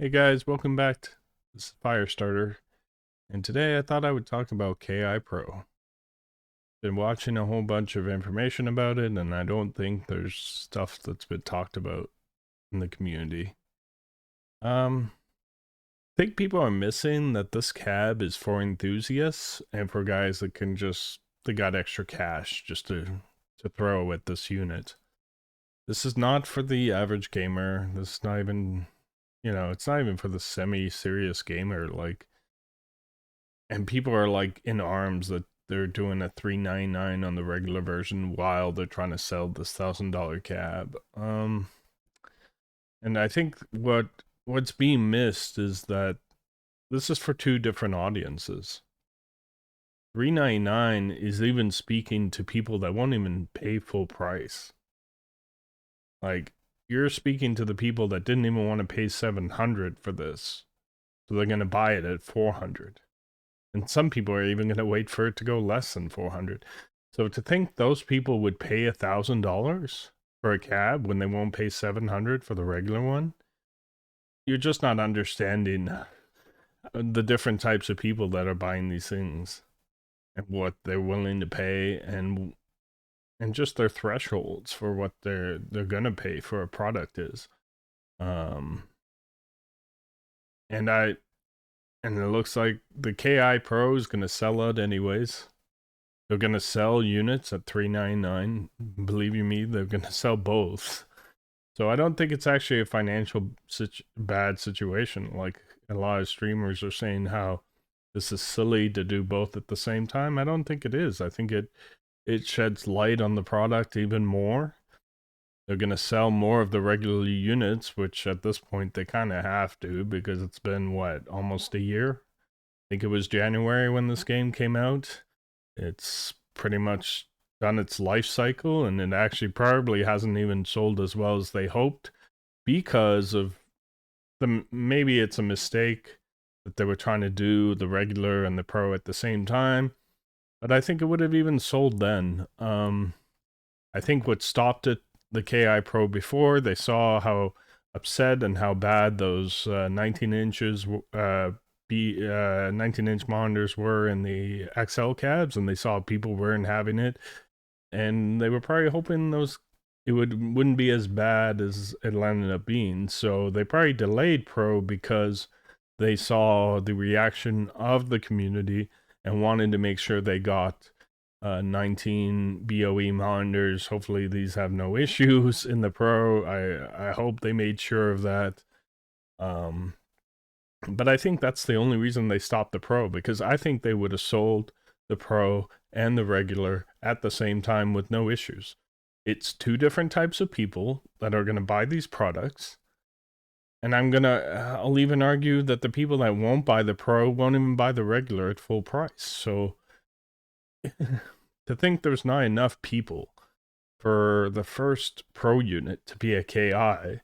Hey guys, welcome back to this is Firestarter, and today I thought I would talk about KI Pro. Been watching a whole bunch of information about it, and I don't think there's stuff that's been talked about in the community. I think people are missing that this cab is for enthusiasts and for guys that can just they got extra cash just to throw at this unit. This is not for the average gamer. This is not even it's not even for the semi-serious gamer. And people are like in arms that they're doing a 399 on the regular version while they're trying to sell this $1,000 cab. And I think what's being missed is that this is for two different audiences. 399 is even speaking to people that won't even pay full price. Like, you're speaking to the people that didn't even want to pay 700 for this, so they're going to buy it at 400. And some people are even going to wait for it to go less than 400. So to think those people would pay $1,000 for a cab when they won't pay 700 for the regular one, you're just not understanding the different types of people that are buying these things and what they're willing to pay and just their thresholds for what they're gonna pay for a product is. Um, and I and it looks like the KI Pro is gonna sell out anyways. They're gonna sell units at 399. Believe you me, they're gonna sell both. So I don't think it's actually a financial bad situation. Like a lot of streamers are saying how this is silly to do both at the same time. I don't think it is. I think it sheds light on the product even more. They're gonna sell more of the regular units, which at this point they kind of have to because it's been what, almost a year. I think it was January when this game came out. It's pretty much done its life cycle, and it actually probably hasn't even sold as well as they hoped because of maybe it's a mistake that they were trying to do the regular and the pro at the same time, but I think it would have even sold then. I think what stopped it, the KI Pro before, they saw how upset and how bad those 19 inches 19-inch monitors were in the XL cabs, and they saw people weren't having it, and they were probably hoping those it wouldn't be as bad as it ended up being. So they probably delayed Pro because they saw the reaction of the community and wanted to make sure they got 19 BOE monitors. Hopefully these have no issues in the Pro. I hope they made sure of that. Um, but I think that's the only reason they stopped the Pro, because I think they would have sold the Pro and the regular at the same time with no issues. It's two different types of people that are going to buy these products. And I'll even argue that the people that won't buy the Pro won't even buy the regular at full price. So to think there's not enough people for the first Pro unit to be a KI,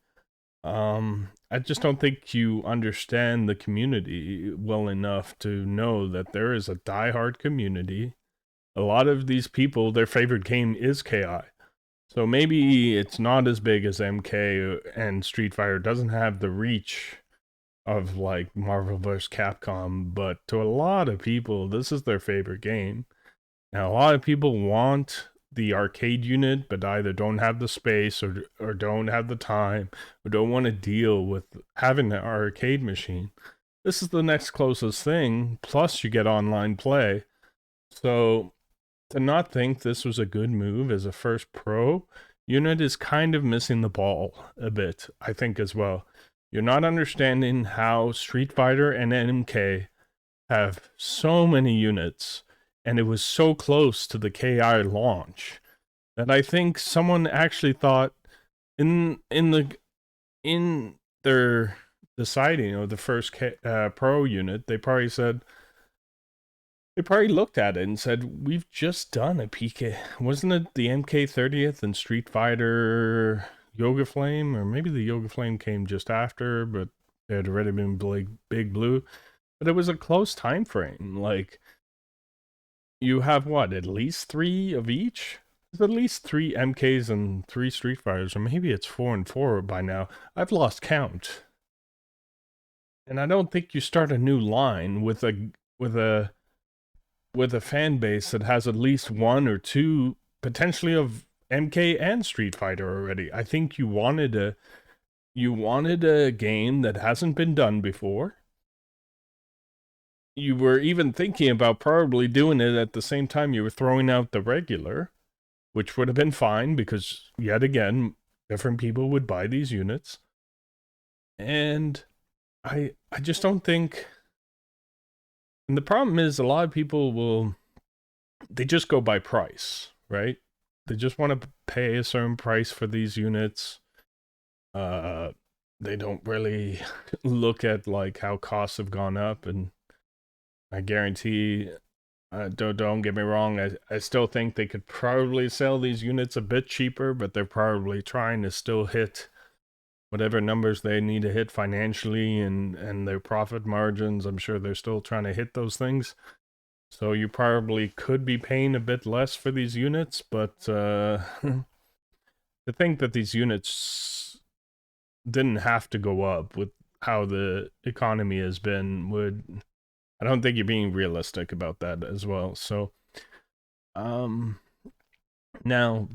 I just don't think you understand the community well enough to know that there is a diehard community. A lot of these people, their favorite game is KI. So maybe it's not as big as MK, and Street Fighter doesn't have the reach of like Marvel vs. Capcom, but to a lot of people, this is their favorite game. Now, a lot of people want the arcade unit, but either don't have the space or don't have the time or don't want to deal with having an arcade machine. This is the next closest thing. Plus, you get online play. So, to not think this was a good move as a first pro unit is kind of missing the ball a bit, I think, as well. You're not understanding how Street Fighter and MK have so many units, and it was so close to the KI launch that I think someone actually thought in their deciding of the first pro unit, they probably looked at it and said, "We've just done a PK. Wasn't it the MK30th and Street Fighter Yoga Flame, or maybe the Yoga Flame came just after, but it had already been Big Blue." But it was a close time frame. Like, you have what, at least three of each? There's at least three MKs and three Street Fighters, or maybe it's 4 and 4 by now. I've lost count. And I don't think you start a new line with a with a fan base that has at least one or two potentially of MK and Street Fighter already. I think you wanted a game that hasn't been done before. You were even thinking about probably doing it at the same time you were throwing out the regular, which would have been fine because yet again, different people would buy these units. And I just don't think, and the problem is a lot of people will, they just go by price, right? They just want to pay a certain price for these units. Uh they don't really look at like how costs have gone up, and I guarantee, don't get me wrong, I still think they could probably sell these units a bit cheaper, but they're probably trying to still hit whatever numbers they need to hit financially and their profit margins. I'm sure they're still trying to hit those things. So you probably could be paying a bit less for these units, but to think that these units didn't have to go up with how the economy has been would, I don't think you're being realistic about that as well. So um now,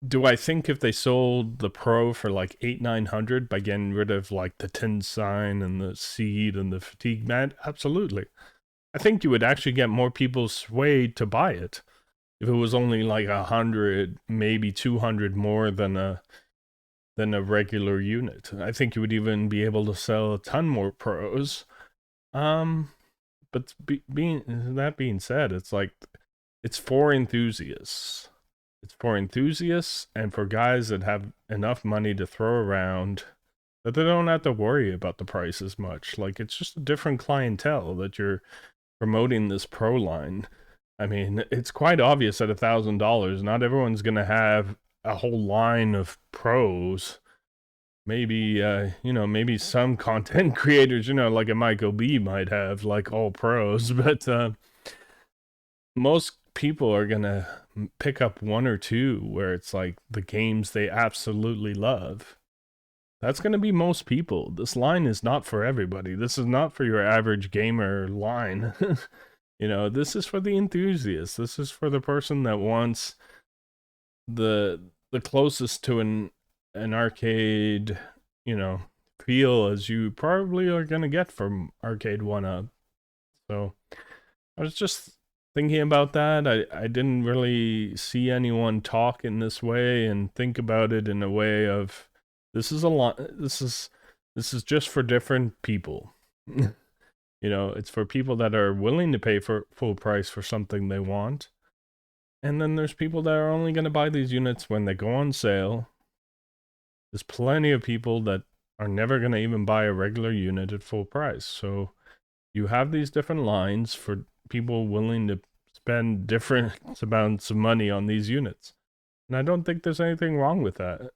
do I think if they sold the Pro for like 800-900 by getting rid of like the tin sign and the seed and the fatigue mat? Absolutely. I think you would actually get more people swayed to buy it if it was only like 100, maybe 200 more than a regular unit. I think you would even be able to sell a ton more Pros. Um, but being said, it's like it's for enthusiasts. It's for enthusiasts and for guys that have enough money to throw around that they don't have to worry about the price as much. Like, it's just a different clientele that you're promoting this Pro line. I mean, it's quite obvious at $1,000, not everyone's gonna have a whole line of Pros. Maybe maybe some content creators, like a Michael B might have like all Pros, but most people are gonna pick up one or two where it's like the games they absolutely love. That's gonna be most people. This line is not for everybody. This is not for your average gamer line. This is for the enthusiast. This is for the person that wants the closest to an arcade, feel as you probably are gonna get from Arcade 1-Up. So I was just thinking about that. I didn't really see anyone talk in this way and think about it in a way of this is a lot. This is just for different people. It's for people that are willing to pay for full price for something they want. And then there's people that are only going to buy these units when they go on sale. There's plenty of people that are never going to even buy a regular unit at full price. So you have these different lines for people willing to spend different amounts of money on these units. And I don't think there's anything wrong with that.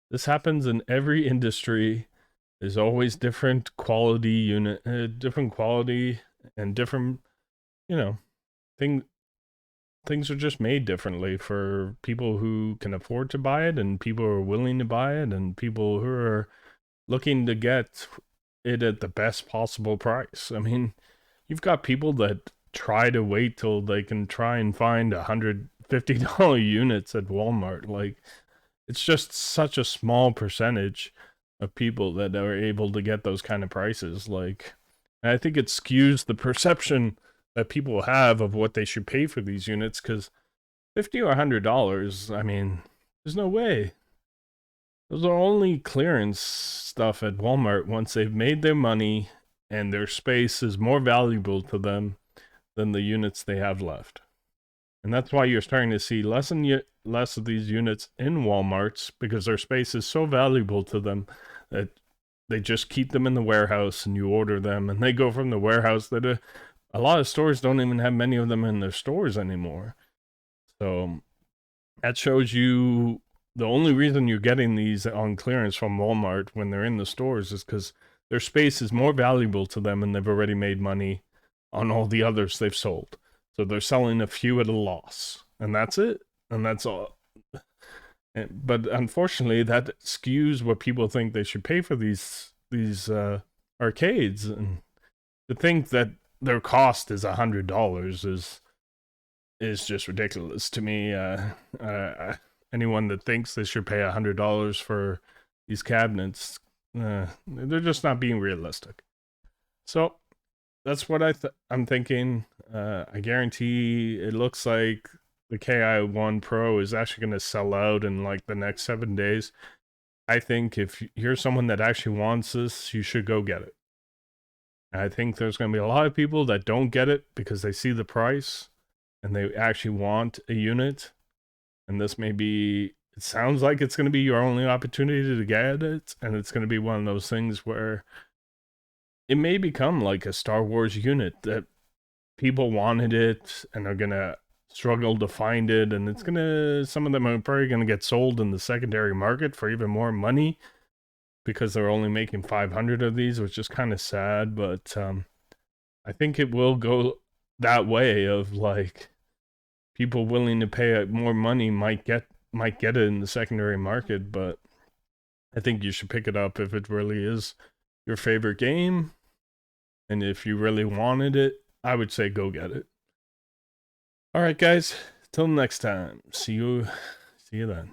This happens in every industry. There's always different quality different quality and different, things are just made differently for people who can afford to buy it and people who are willing to buy it and people who are looking to get it at the best possible price. I mean, you've got people that try to wait till they can try and find $150 units at Walmart. Like, it's just such a small percentage of people that are able to get those kind of prices. Like, I think it skews the perception that people have of what they should pay for these units, because $50 or $100, I mean, there's no way. Those are only clearance stuff at Walmart once they've made their money and their space is more valuable to them than the units they have left. And that's why you're starting to see less and less of these units in Walmarts, because their space is so valuable to them that they just keep them in the warehouse and you order them and they go from the warehouse. That a lot of stores don't even have many of them in their stores anymore. So that shows you the only reason you're getting these on clearance from Walmart when they're in the stores is because their space is more valuable to them and they've already made money on all the others they've sold. So they're selling a few at a loss, and that's it, and that's all. But unfortunately, that skews what people think they should pay for these arcades. And to think that their cost is $100 is just ridiculous to me. Anyone that thinks they should pay $100 for these cabinets, they're just not being realistic. So that's what I'm thinking. I guarantee it looks like the KI1 Pro is actually going to sell out in like the next 7 days. I think if you're someone that actually wants this, you should go get it. I think there's going to be a lot of people that don't get it because they see the price and they actually want a unit. And this may be, it sounds like it's going to be your only opportunity to get it. And it's going to be one of those things where it may become like a Star Wars unit that people wanted it and are going to struggle to find it. And it's going to, some of them are probably going to get sold in the secondary market for even more money because they're only making 500 of these, which is kind of sad. But I think it will go that way of like people willing to pay more money might get it in the secondary market. But I think you should pick it up if it really is your favorite game. And if you really wanted it, I would say go get it. All right, guys. Till next time. See you then.